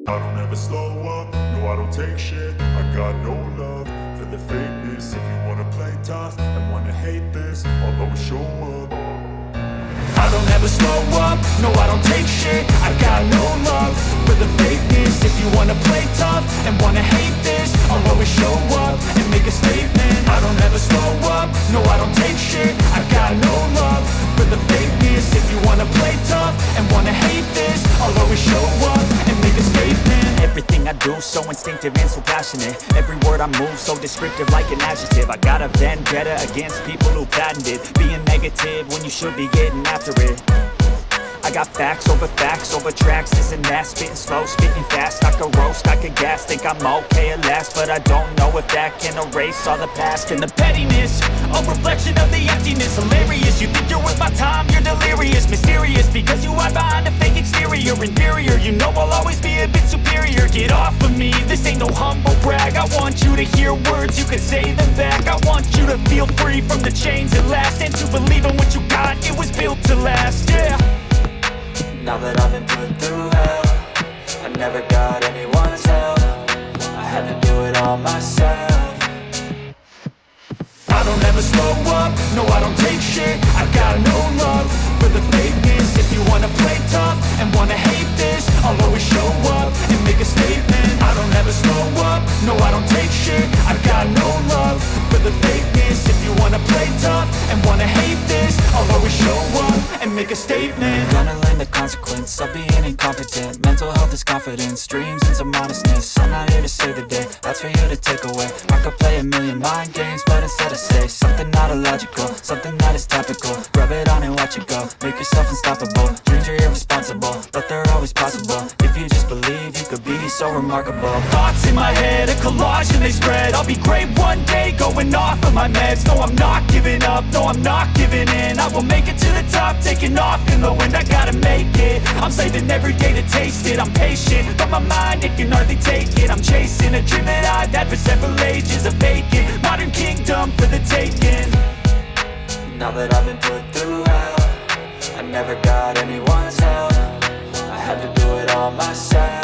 I don't ever slow up, no I don't take shit. I got no love for the fakeness. If you wanna play tough and wanna hate this, I'll always show up. I don't ever slow up, no I don't take shit. I got no love for the fakeness. If you wanna play tough and wanna hate this, I'll always show up and make a statement. I don't ever slow up, no I don't take shit. I got no love for the fakeness. If you wanna play tough and wanna hate this, I'll always show up and make a statement. Everything I do so instinctive and so passionate. Every word I move so descriptive like an adjective. I got a vendetta against people who patented being negative when you should be getting after it. I got facts over tracks, this and that. Spitting slow, speaking fast, I could roast, I could gas. Think I'm okay at last, but I don't know if that can erase all the past. And the pettiness, a reflection of the emptiness. Hilarious, you think you're worth my time, you're delirious. Mysterious, because you hide behind a fake exterior. Inferior, you know I'll always be a bit superior. Get off of me, this ain't no humble brag. I want you to hear words, you can say them back. I want you to feel free from the chains at last, and to believe in what you got, it was built to last, yeah. Now that I've been put through hell, I never got anyone's help. I had to do it all myself. I don't ever slow up, no I don't take shit. I got no love for the fakeness. If you wanna play tough and wanna hate this, I'll always show up and make a statement. I don't ever slow up, no I don't take shit. I got no love for the fakeness. If you wanna play tough and wanna hate this, I'll always show up and make a statement. Gonna learn the consequence of being incompetent. Mental health is confidence, dreams and some modestness. I'm not here to save the day, that's for you to take away. I could play a million mind games, but instead I say something not illogical, something that is topical. Rub it on and watch it go, make yourself unstoppable. Dreams are irresponsible, but they're always possible. If you just believe, you could be so remarkable. Thoughts in my head, a collage and they spread. I'll be great one day, going off of my meds. No, I'm not giving up, no, I'm not giving in. I will make it to the top, taking off in the wind. I gotta make it, I'm saving every day to taste it. I'm patient, but my mind, it can hardly take it. I'm chasing a dream that I've had for several ages. A vacant, modern kingdom for the taking. Now that I've been put through hell, I never got anyone's help. I had to do it all myself.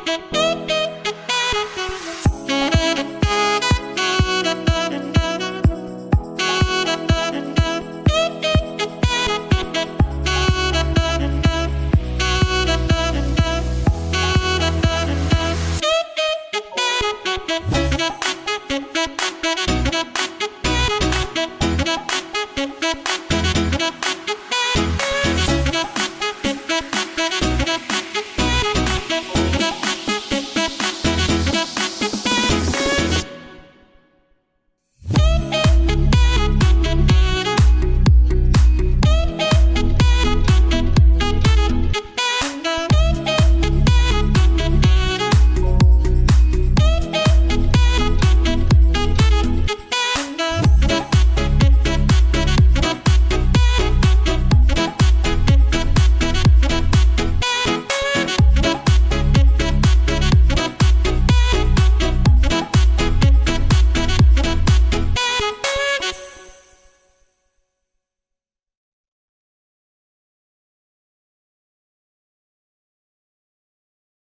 Thank you.